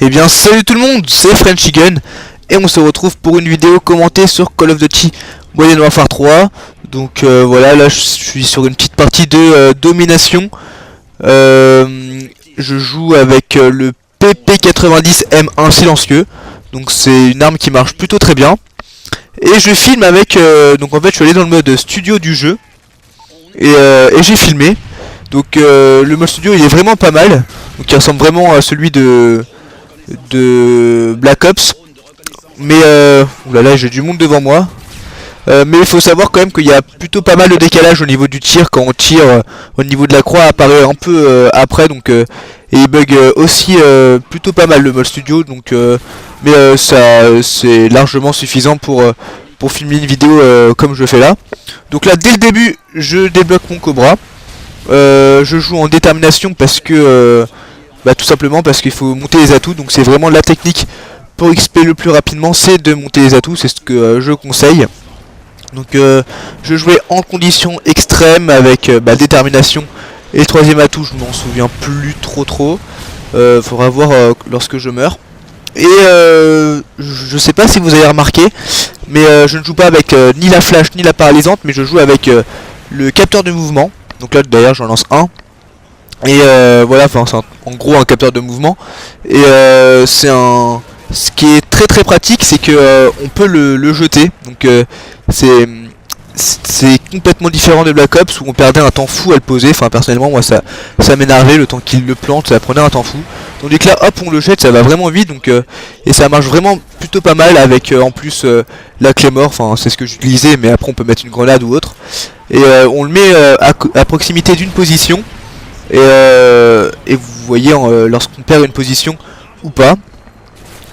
Eh bien salut tout le monde, c'est Frenchygun et on se retrouve pour une vidéo commentée sur Call of Duty Modern Warfare 3. Donc voilà, là je suis sur une petite partie de domination. Je joue avec le PP90M1 silencieux. Donc c'est une arme qui marche plutôt très bien. Et je filme avec, donc en fait je suis allé dans le mode studio du jeu. Et j'ai filmé. Donc le mode studio il est vraiment pas mal. Donc il ressemble vraiment à celui de Black Ops. Mais oulala, j'ai du monde devant moi. Mais il faut savoir quand même qu'il y a plutôt pas mal de décalage au niveau du tir. Quand on tire au niveau de la croix apparaît un peu après. Donc et il bug aussi plutôt pas mal le mode studio. Donc mais ça c'est largement suffisant pour filmer une vidéo comme je fais là. Donc là dès le début je débloque mon Cobra. Je joue en détermination parce que tout simplement parce qu'il faut monter les atouts. Donc c'est vraiment la technique pour XP le plus rapidement, c'est de monter les atouts, c'est ce que je conseille. Donc je jouais en conditions extrêmes avec détermination. Et le troisième atout je m'en souviens plus trop. Faudra voir lorsque je meurs. Et je sais pas si vous avez remarqué, mais je ne joue pas avec ni la flash ni la paralysante, mais je joue avec le capteur de mouvement. Donc là d'ailleurs j'en lance un. Et voilà, enfin c'est en gros un capteur de mouvement. Et c'est un... Ce qui est très pratique, c'est que on peut le jeter. Donc c'est complètement différent de Black Ops où on perdait un temps fou à le poser. Enfin personnellement moi ça m'énervait le temps qu'il le plante, ça prenait un temps fou. Tandis que là hop on le jette, ça va vraiment vite. Donc et ça marche vraiment plutôt pas mal avec en plus la Claymore. Enfin c'est ce que j'utilisais, mais après on peut mettre une grenade ou autre. Et on le met à proximité d'une position. Et vous voyez lorsqu'on perd une position ou pas.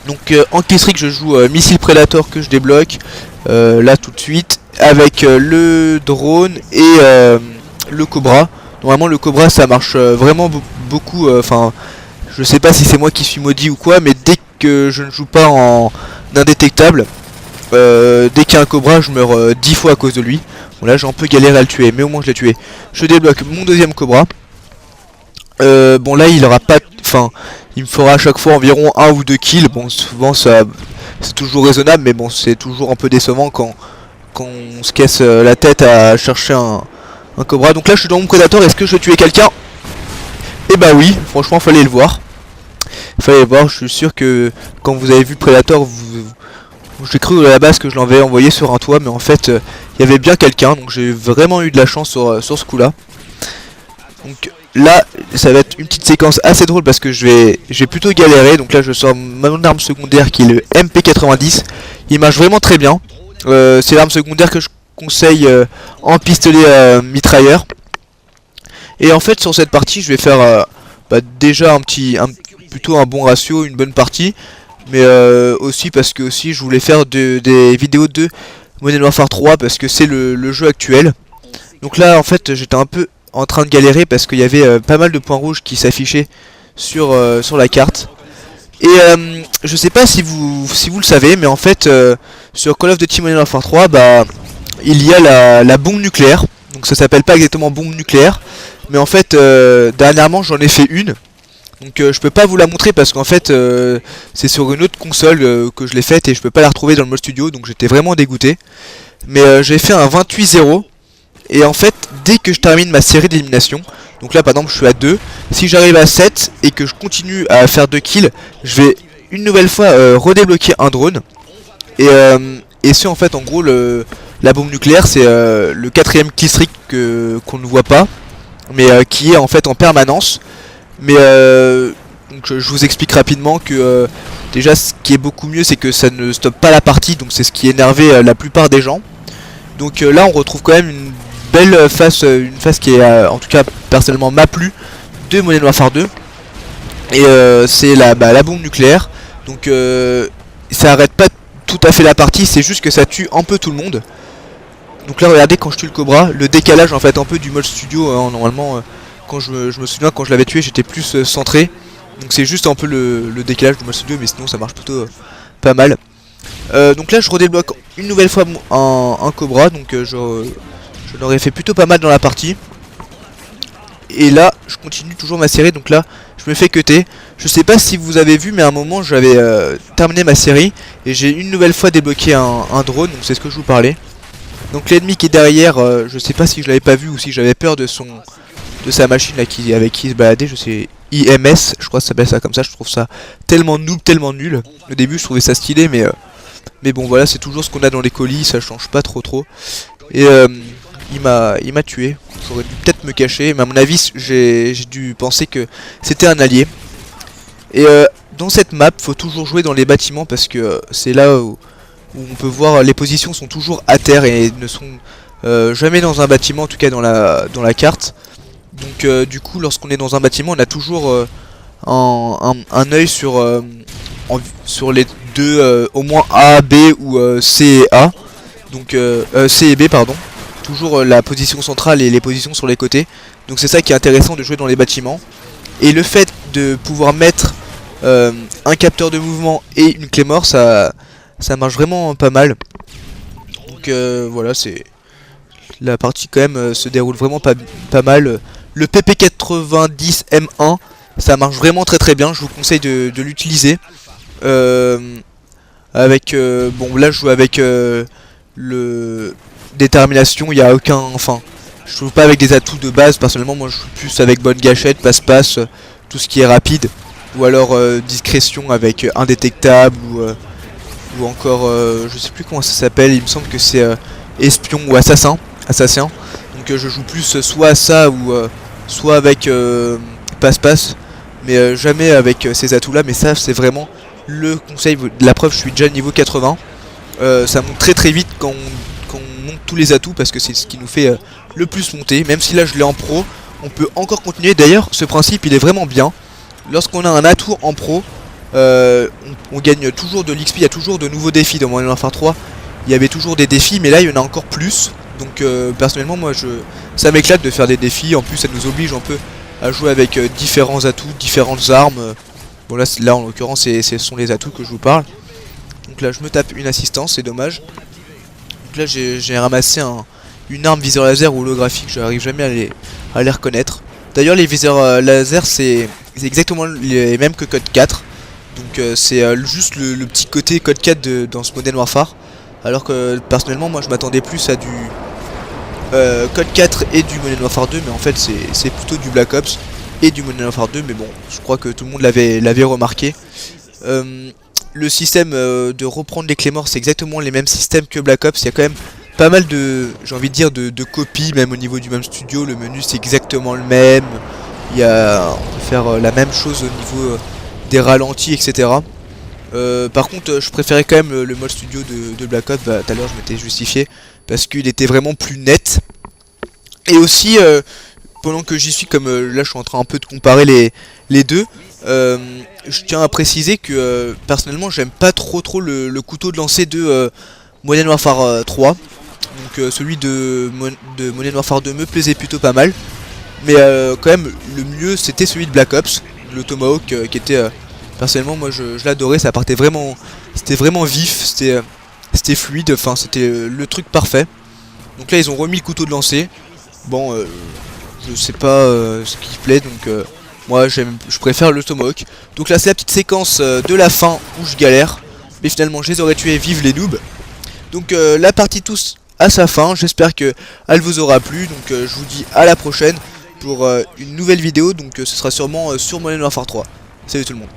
Donc en Killstreak je joue Missile Predator que je débloque là tout de suite avec le drone et le Cobra. Normalement le Cobra ça marche vraiment beaucoup, enfin je sais pas si c'est moi qui suis maudit ou quoi, mais dès que je ne joue pas en indétectable, dès qu'il y a un Cobra je meurs 10 fois à cause de lui. Bon là j'ai un peu galéré à le tuer, mais au moins je l'ai tué. Je débloque mon deuxième Cobra. Bon là il aura pas, enfin il me fera à chaque fois environ 1 ou 2 kills. Bon souvent ça c'est toujours raisonnable, mais bon c'est toujours un peu décevant quand on se casse la tête à chercher un Cobra. Donc là je suis dans mon Predator, est-ce que je vais tuer quelqu'un? Et bah oui, franchement fallait le voir. Fallait le voir, je suis sûr que quand vous avez vu le Predator, j'ai cru à la base que je l'avais envoyé sur un toit, mais en fait il y avait bien quelqu'un, donc j'ai vraiment eu de la chance sur ce coup là. Donc là ça va être une petite séquence assez drôle parce que j'ai plutôt galéré. Donc là je sors mon arme secondaire qui est le MP90. Il marche vraiment très bien. C'est l'arme secondaire que je conseille en pistolet mitrailleur. Et en fait sur cette partie je vais faire déjà plutôt un bon ratio, une bonne partie. Mais aussi parce que aussi je voulais faire des vidéos de Modern Warfare 3 parce que c'est le jeu actuel. Donc là en fait j'étais un peu en train de galérer parce qu'il y avait pas mal de points rouges qui s'affichaient sur la carte. Et je sais pas si vous le savez, mais en fait sur Call of Duty Modern Warfare 3 il y a la bombe nucléaire. Donc ça s'appelle pas exactement bombe nucléaire, mais en fait dernièrement j'en ai fait une. Donc je peux pas vous la montrer parce qu'en fait c'est sur une autre console que je l'ai faite et je peux pas la retrouver dans le mode studio, donc j'étais vraiment dégoûté. Mais j'ai fait un 28-0. Et en fait, dès que je termine ma série d'élimination, donc là par exemple je suis à 2, si j'arrive à 7 et que je continue à faire 2 kills, je vais une nouvelle fois redébloquer un drone. Et c'est en fait en gros la bombe nucléaire, c'est le 4ème killstreak qu'on ne voit pas, mais qui est en fait en permanence. Mais donc, je vous explique rapidement que déjà ce qui est beaucoup mieux c'est que ça ne stoppe pas la partie, donc c'est ce qui énervait la plupart des gens. Donc là on retrouve quand même une belle face, une face qui est en tout cas personnellement m'a plu de Modern Warfare 2. Et c'est la bombe nucléaire. Donc ça arrête pas tout à fait la partie, c'est juste que ça tue un peu tout le monde. Donc là regardez quand je tue le Cobra, le décalage en fait un peu du mode studio, hein, normalement quand je me souviens quand je l'avais tué j'étais plus centré. Donc c'est juste un peu le décalage du mode studio, mais sinon ça marche plutôt pas mal. Donc là je redébloque une nouvelle fois un Cobra, donc je l'aurais fait plutôt pas mal dans la partie. Et là je continue toujours ma série, donc là je je me fais cutter. Je sais pas si vous avez vu, mais à un moment j'avais terminé ma série et j'ai une nouvelle fois débloqué un drone, donc c'est ce que je vous parlais. Donc l'ennemi qui est derrière, je sais pas si je l'avais pas vu ou si j'avais peur de sa machine là avec qui il se baladait, je sais, IMS, je crois que ça s'appelle ça comme ça. Je trouve ça tellement noob, tellement nul. Au début je trouvais ça stylé, mais bon voilà, c'est toujours ce qu'on a dans les colis, ça change pas trop. Et il m'a tué. J'aurais dû peut-être me cacher, mais à mon avis j'ai dû penser que c'était un allié. Et dans cette map, faut toujours jouer dans les bâtiments parce que c'est là où on peut voir les positions sont toujours à terre et ne sont jamais dans un bâtiment, en tout cas dans la carte. Donc du coup, lorsqu'on est dans un bâtiment, on a toujours un œil sur les deux, au moins A, B ou C et A. Donc C et B pardon. Toujours la position centrale et les positions sur les côtés. Donc c'est ça qui est intéressant de jouer dans les bâtiments. Et le fait de pouvoir mettre un capteur de mouvement et une clé mort, ça marche vraiment pas mal. Donc voilà, c'est la partie quand même se déroule vraiment pas mal. Le PP90M1, ça marche vraiment très bien. Je vous conseille de l'utiliser. Avec bon là je joue avec le détermination, il y a aucun, enfin je joue pas avec des atouts de base. Personnellement moi je joue plus avec bonne gâchette, passe-passe, tout ce qui est rapide, ou alors discrétion avec indétectable ou encore je sais plus comment ça s'appelle, il me semble que c'est espion ou assassin. Donc je joue plus soit ça ou soit avec passe-passe, mais jamais avec ces atouts là. Mais ça c'est vraiment le conseil. La preuve, je suis déjà niveau 80. Ça monte très vite quand on monte tous les atouts, parce que c'est ce qui nous fait le plus monter. Même si là je l'ai en pro, on peut encore continuer. D'ailleurs ce principe il est vraiment bien. Lorsqu'on a un atout en pro, on gagne toujours de l'XP. Il y a toujours de nouveaux défis. Dans Modern Warfare 3 il y avait toujours des défis, mais là il y en a encore plus. Donc personnellement moi ça m'éclate de faire des défis. En plus ça nous oblige un peu à jouer avec différents atouts, différentes armes. Bon là en l'occurrence ce sont les atouts que je vous parle. Donc là je me tape une assistance, c'est dommage. Donc là j'ai ramassé une arme viseur laser holographique, j'arrive jamais à les reconnaître. D'ailleurs les viseurs laser c'est exactement les mêmes que Code 4. Donc c'est juste le petit côté Code 4 dans ce Modern Warfare. Alors que personnellement moi je m'attendais plus à du Code 4 et du Modern Warfare 2, mais en fait c'est plutôt du Black Ops et du Modern Warfare 2, mais bon je crois que tout le monde l'avait remarqué. Le système de reprendre les clés morts, c'est exactement les mêmes systèmes que Black Ops. Il y a quand même pas mal de, j'ai envie de dire, de copies, même au niveau du même studio. Le menu c'est exactement le même. On peut faire la même chose au niveau des ralentis, etc. Par contre je préférais quand même le mode studio de Black Ops. Tout à l'heure je m'étais justifié parce qu'il était vraiment plus net. Et aussi pendant que j'y suis, comme là je suis en train un peu de comparer les deux, je tiens à préciser que personnellement j'aime pas trop le couteau de lancer de Modern Warfare 3. Donc celui de Modern Warfare 2 me plaisait plutôt pas mal. Mais quand même le mieux c'était celui de Black Ops, le Tomahawk, qui était personnellement moi je l'adorais. Ça partait vraiment, c'était vraiment vif, c'était fluide, enfin c'était le truc parfait. Donc là ils ont remis le couteau de lancer. Bon je sais pas ce qui plaît, donc moi je préfère le Tomahawk. Donc là c'est la petite séquence de la fin où je galère, mais finalement je les aurais tués, vive les noobs. Donc la partie tous à sa fin, j'espère que elle vous aura plu. Donc je vous dis à la prochaine pour une nouvelle vidéo. Donc ce sera sûrement sur Modern Warfare 3. Salut tout le monde.